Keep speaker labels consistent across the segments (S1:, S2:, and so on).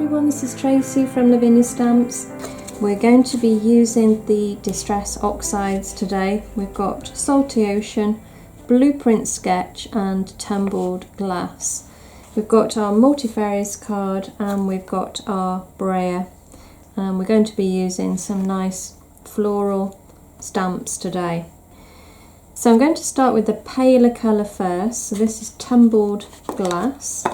S1: everyone, this is Tracey from Lavinia Stamps. We're going to be using the Distress Oxides today. We've got Salty Ocean, Blueprint Sketch and Tumbled Glass. We've got our Multifarious Card and we've got our Brayer. And we're going to be using some nice floral stamps today. So I'm going to start with the paler colour first. So this is Tumbled Glass.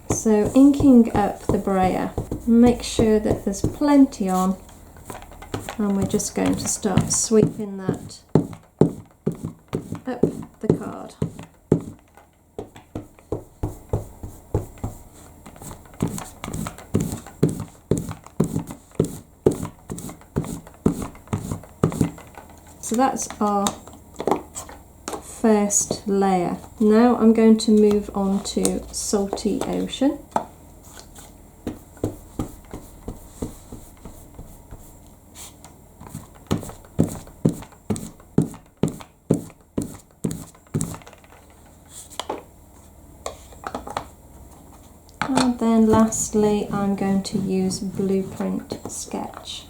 S1: So inking up the brayer, make sure that there's plenty on, and we're just going to start sweeping that up the card. So that's our first layer. Now I'm going to move on to Salty Ocean. And then lastly I'm going to use Blueprint Sketch.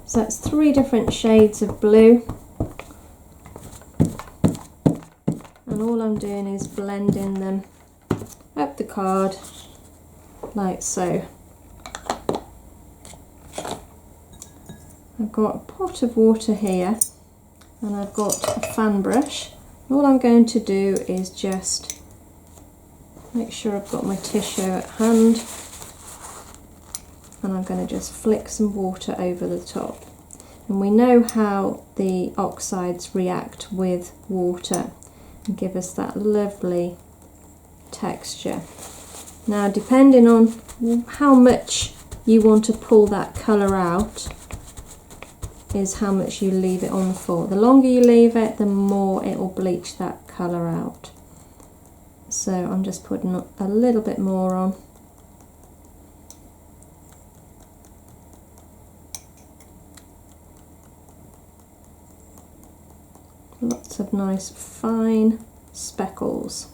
S1: So that's 3 different shades of blue, and all I'm doing is blending them up the card like so. I've got a pot of water here and I've got a fan brush. All I'm going to do is just make sure I've got my tissue at hand, and I'm going to just flick some water over the top. And we know how the oxides react with water and give us that lovely texture. Now, depending on how much you want to pull that colour out is how much you leave it on for. The longer you leave it, the more it will bleach that colour out. So I'm just putting a little bit more on. Lots of nice fine speckles.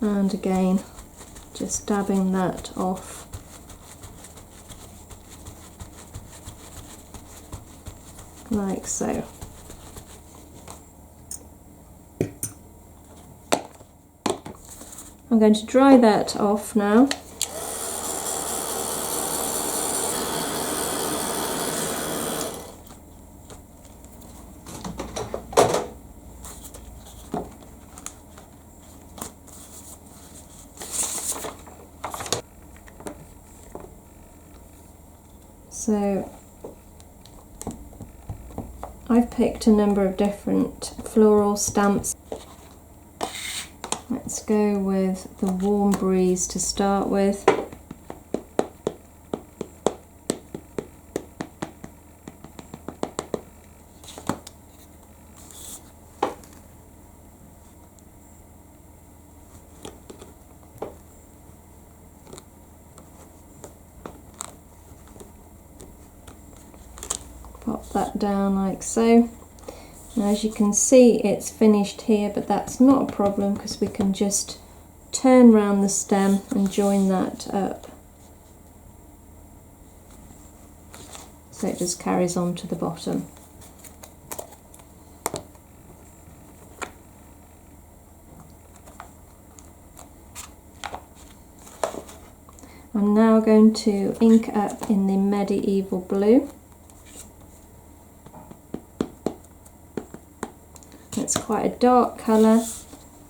S1: And again, just dabbing that off. Like so. I'm going to dry that off now. So I've picked a number of different floral stamps. Let's go with the Warm Breeze to start with. Pop that down like so. Now, as you can see, it's finished here, but that's not a problem because we can just turn round the stem and join that up. So it just carries on to the bottom. I'm now going to ink up in the Medieval Blue. It's quite a dark colour,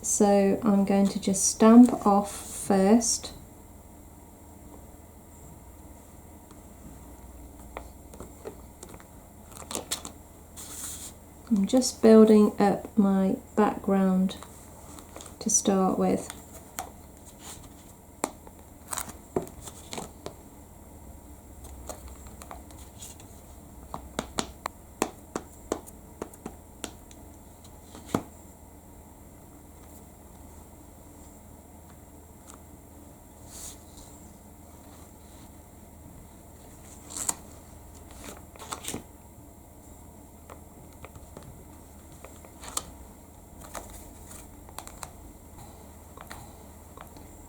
S1: so I'm going to just stamp off first. I'm just building up my background to start with.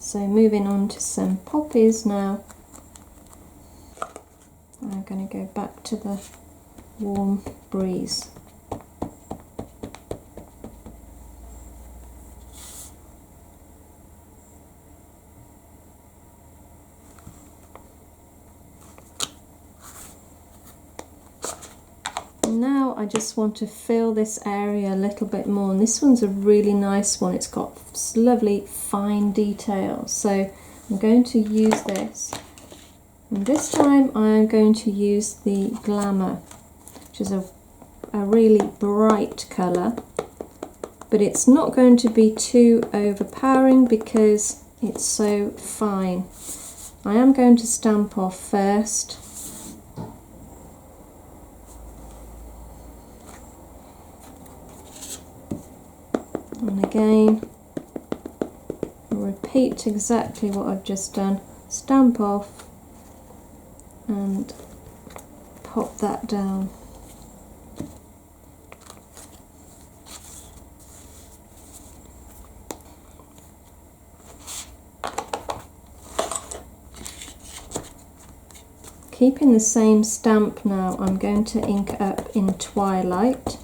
S1: So moving on to some poppies now. I'm going to go back to the warm breeze. Now I just want to fill this area a little bit more, and this one's a really nice one. It's got lovely fine details, so I'm going to use this, and this time I am going to use the Glamour, which is a really bright colour, but it's not going to be too overpowering because it's so fine. I am going to stamp off first. And again, repeat exactly what I've just done. Stamp off and pop that down. Keeping the same stamp now, I'm going to ink up in Twilight.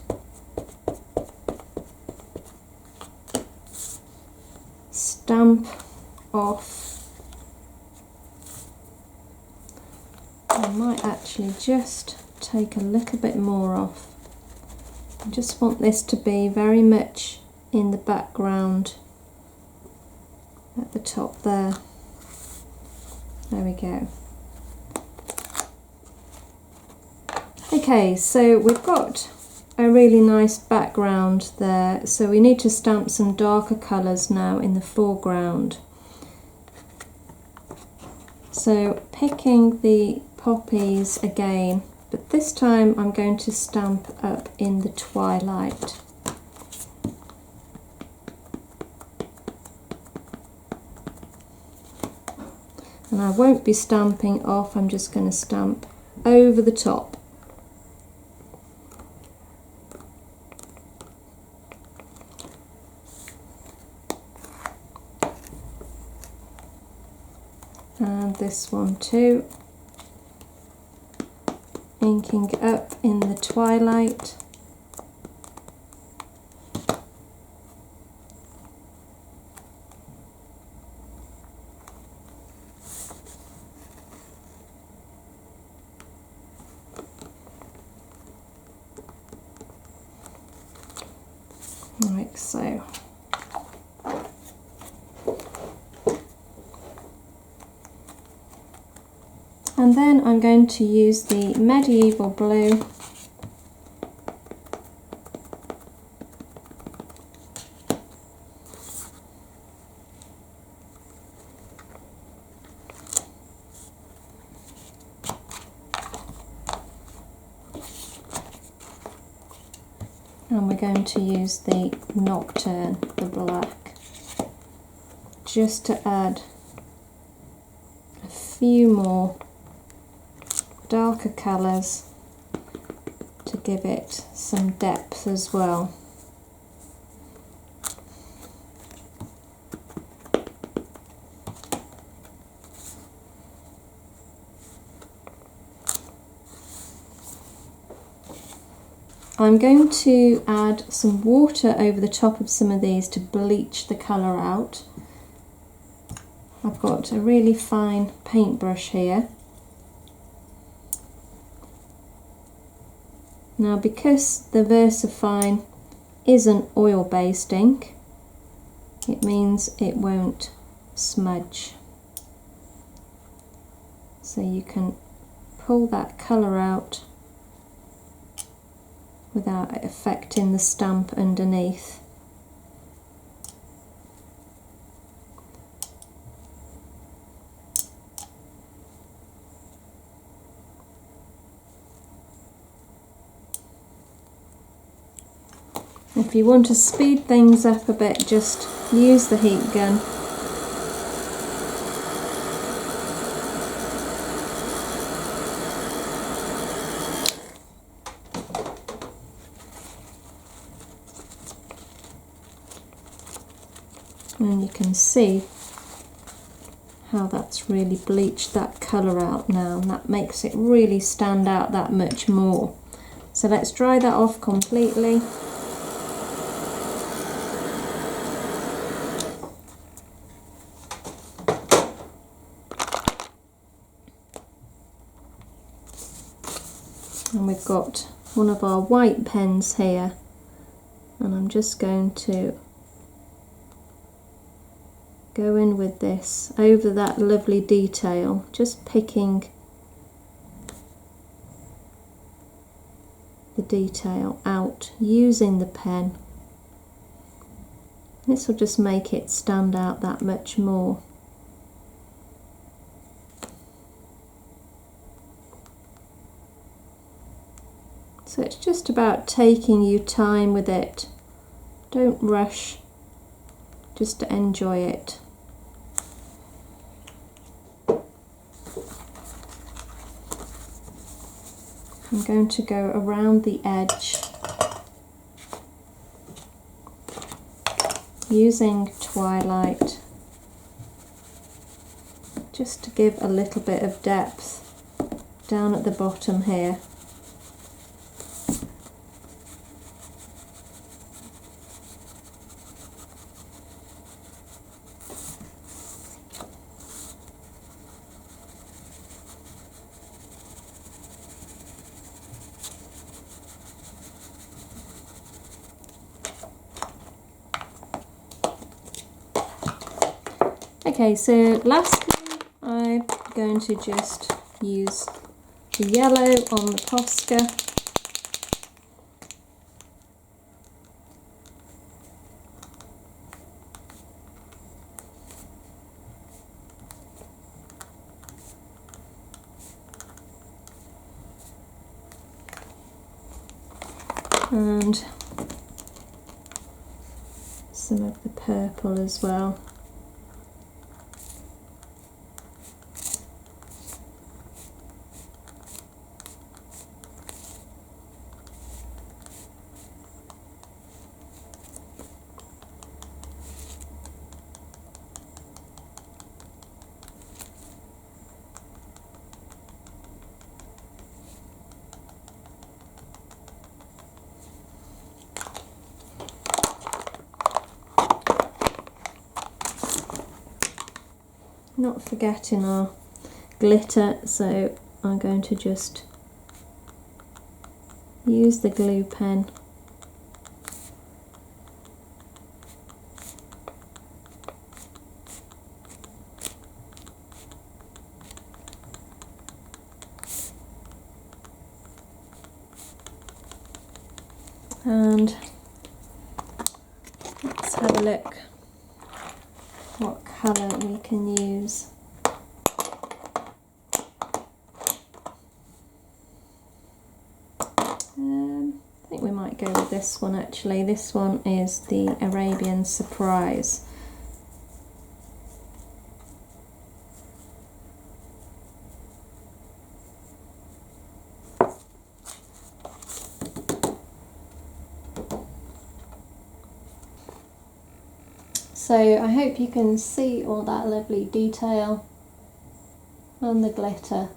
S1: Stamp off. I might actually just take a little bit more off. I just want this to be very much in the background at the top there. There we go. Okay, so we've got a really nice background there, so we need to stamp some darker colours now in the foreground. So picking the poppies again, but this time I'm going to stamp up in the Twilight. And I won't be stamping off, I'm just going to stamp over the top. And this one too, inking up in the Twilight. Like so. And then I'm going to use the Medieval Blue and we're going to use the Nocturne, the black, just to add a few more darker colours to give it some depth as well. I'm going to add some water over the top of some of these to bleach the colour out. I've got a really fine paintbrush here. Now, because the VersaFine is an oil-based ink, it means it won't smudge. So you can pull that colour out without affecting the stamp underneath. If you want to speed things up a bit, just use the heat gun. And you can see how that's really bleached that colour out now, and that makes it really stand out that much more. So let's dry that off completely. And we've got one of our white pens here, and I'm just going to go in with this over that lovely detail, just picking the detail out using the pen. This will just make it stand out that much more. So it's just about taking your time with it. Don't rush, just to enjoy it. I'm going to go around the edge using Twilight just to give a little bit of depth down at the bottom here. Okay, so lastly I'm going to just use the yellow on the Posca. And some of the purple as well. Not forgetting our glitter, so I'm going to just use the glue pen and let's have a look what colour we can use. I think we might go with this one actually. This one is the Arabian Surprise. So I hope you can see all that lovely detail and the glitter.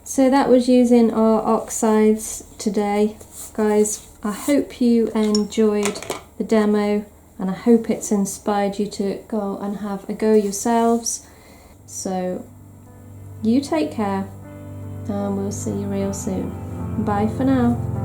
S1: So that was using our oxides today, guys. I hope you enjoyed the demo, and I hope it's inspired you to go and have a go yourselves. So you take care, and we'll see you real soon. Bye for now.